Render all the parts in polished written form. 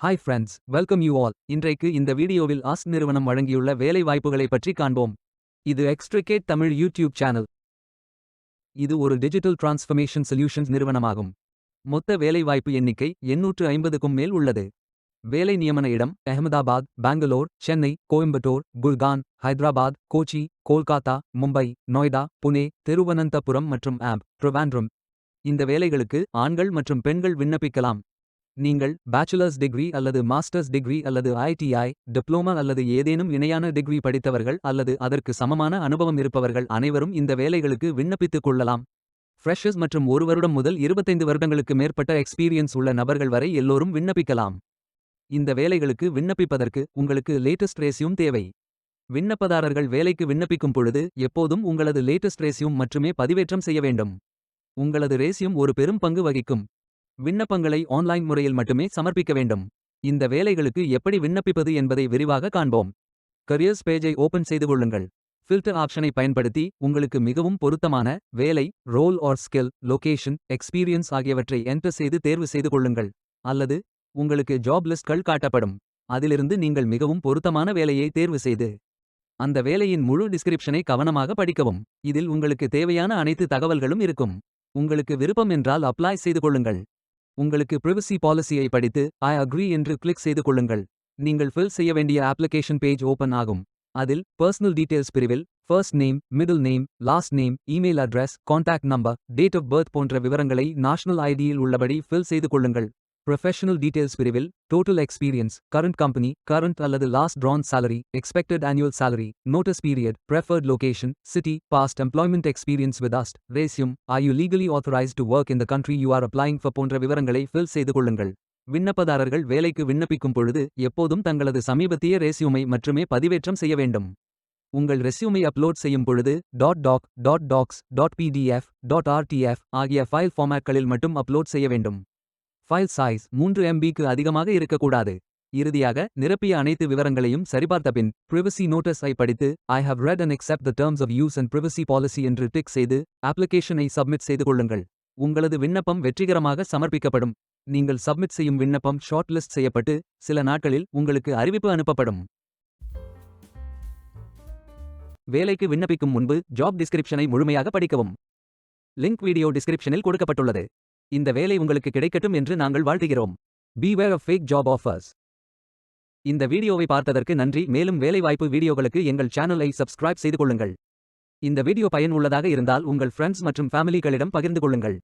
Hi friends, welcome you all. இன்றைக்கு இந்த வீடியோவில் ஆஸ்க் நிறுவனம் வழங்கியுள்ள வேலை வாய்ப்புகளை பற்றி காண்போம். இது எக்ஸ்ட்ரிகேட் தமிழ் யூடியூப் சேனல். இது ஒரு டிஜிட்டல் டிரான்ஸ்ஃபர்மேஷன் சொல்யூஷன்ஸ் நிறுவனமாகும். மொத்த வேலைவாய்ப்பு எண்ணிக்கை 850க்கும் மேல் உள்ளது. வேலை நியமன இடம் அஹமதாபாத், பெங்களூர், சென்னை, கோயம்புத்தூர், குர்கான், ஹைதராபாத், கோச்சி, கோல்காத்தா, மும்பை, நொய்டா, புனே, திருவனந்தபுரம் மற்றும் ட்ரிவாண்ட்ரம். இந்த வேலைகளுக்கு ஆண்கள் மற்றும் பெண்கள் விண்ணப்பிக்கலாம். நீங்கள் பேச்சுலர்ஸ் டிகிரி அல்லது மாஸ்டர்ஸ் டிகிரி அல்லது ஐடிஐ டிப்ளோமா அல்லது ஏதேனும் இணையான டிகிரி படித்தவர்கள் அல்லது அதற்கு சமமான அனுபவம் இருப்பவர்கள் அனைவரும் இந்த வேலைகளுக்கு விண்ணப்பித்துக் கொள்ளலாம். ஃப்ரெஷர்ஸ் மற்றும் 1 வருடம் முதல் 25 வருடங்களுக்கு மேற்பட்ட எக்ஸ்பீரியன்ஸ் உள்ள நபர்கள் வரை எல்லோரும் விண்ணப்பிக்கலாம். இந்த வேலைகளுக்கு விண்ணப்பிப்பதற்கு உங்களுக்கு லேட்டஸ்ட் ரெஸ்யூம் தேவை. விண்ணப்பதாரர்கள் வேலைக்கு விண்ணப்பிக்கும் பொழுது எப்போதும் உங்களது லேட்டஸ்ட் ரெஸ்யூம் மட்டுமே பதிவேற்றம் செய்ய வேண்டும். உங்களது ரெஸ்யூம் ஒரு பெரும் பங்கு வகிக்கும். விண்ணப்பங்களை ஆன்லைன் முறையில் மட்டுமே சமர்ப்பிக்க வேண்டும். இந்த வேலைகளுக்கு எப்படி விண்ணப்பிப்பது என்பதை விரிவாக காண்போம். கரியர்ஸ் பேஜை ஓபன் செய்து கொள்ளுங்கள். ஃபில்டர் ஆப்ஷனை பயன்படுத்தி உங்களுக்கு மிகவும் பொருத்தமான வேலை, role or skill, location, experience ஆகியவற்றை என்டர் செய்து தேர்வு செய்து கொள்ளுங்கள். அல்லது உங்களுக்கு ஜாப் லிஸ்ட்கள் காட்டப்படும். அதிலிருந்து நீங்கள் மிகவும் பொருத்தமான வேலையை தேர்வு செய்து அந்த வேலையின் முழு டிஸ்கிரிப்ஷனை கவனமாக படிக்கவும். இதில் உங்களுக்கு தேவையான அனைத்து தகவல்களும் இருக்கும். உங்களுக்கு விருப்பம் என்றால் அப்ளை செய்து கொள்ளுங்கள். உங்களுக்கு பிரைவசி பாலிசியை படித்து ஐ அக்ரி என்று கிளிக் செய்து கொள்ளுங்கள். நீங்கள் ஃபில் செய்ய வேண்டிய அப்ளிகேஷன் பேஜ் ஓபன் ஆகும். அதில் பர்சனல் டீடைல்ஸ் பிரிவில் first name, middle name, last name, email address, contact number, date of birth போன்ற விவரங்களை நேஷனல் ஐடியில் உள்ளபடி ஃபில் செய்து கொள்ளுங்கள். ப்ரொஃபஷனல் டீடைல்ஸ் பிரிவில் total experience, current company, current அல்லது last drawn salary, expected annual salary, notice period, preferred location, city, past employment experience with us, resume, are you legally authorized to work in the country you are applying for போன்ற விவரங்களை fill செய்து கொள்ளுங்கள். விண்ணப்பதாரர்கள் வேலைக்கு விண்ணப்பிக்கும் பொழுது எப்போதும் தங்களது சமீபத்திய ரெஸ்யூமை மட்டுமே பதிவேற்றம் செய்ய வேண்டும். உங்கள் ரெஸ்யூமை அப்லோட் செய்யும் பொழுது .doc, .docs, .pdf, .rtf ஆகிய ஃபைல் ஃபார்மேட்களில் மட்டும் அப்லோட் செய்ய வேண்டும். ஃபைல் சைஸ் 3 MBக்கு அதிகமாக இருக்கக்கூடாது. இறுதியாக நிரப்பிய அனைத்து விவரங்களையும் சரிபார்த்த பின் பிரைவசி நோட்டீஸ் ஐ படித்து I have read and accept the terms of use and privacy policy என்று டிக் செய்து அப்ளிகேஷனை சப்மிட் செய்து கொள்ளுங்கள். உங்களது விண்ணப்பம் வெற்றிகரமாக சமர்ப்பிக்கப்படும். நீங்கள் சப்மிட் செய்யும் விண்ணப்பம் ஷார்ட் லிஸ்ட் செய்யப்பட்டு சில நாட்களில் உங்களுக்கு அறிவிப்பு அனுப்பப்படும். வேலைக்கு விண்ணப்பிக்கும் முன்பு ஜாப் டிஸ்கிரிப்ஷனை முழுமையாக படிக்கவும். லிங்க் வீடியோ டிஸ்கிரிப்ஷனில் கொடுக்கப்பட்டுள்ளது. இந்த வேலை உங்களுக்கு கிடைக்கட்டும் என்று நாங்கள் வாழ்த்துகிறோம். Beware of fake job offers. இந்த வீடியோவை பார்த்ததற்கு நன்றி. மேலும் வேலைவாய்ப்பு வீடியோகளுக்கு எங்கள் சேனலை சப்ஸ்கிரைப் செய்து கொள்ளுங்கள். இந்த வீடியோ பயனுள்ளதாக இருந்தால் உங்கள் ஃப்ரெண்ட்ஸ் மற்றும் ஃபேமிலிகளிடம் பகிர்ந்து கொள்ளுங்கள்.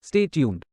Stay tuned.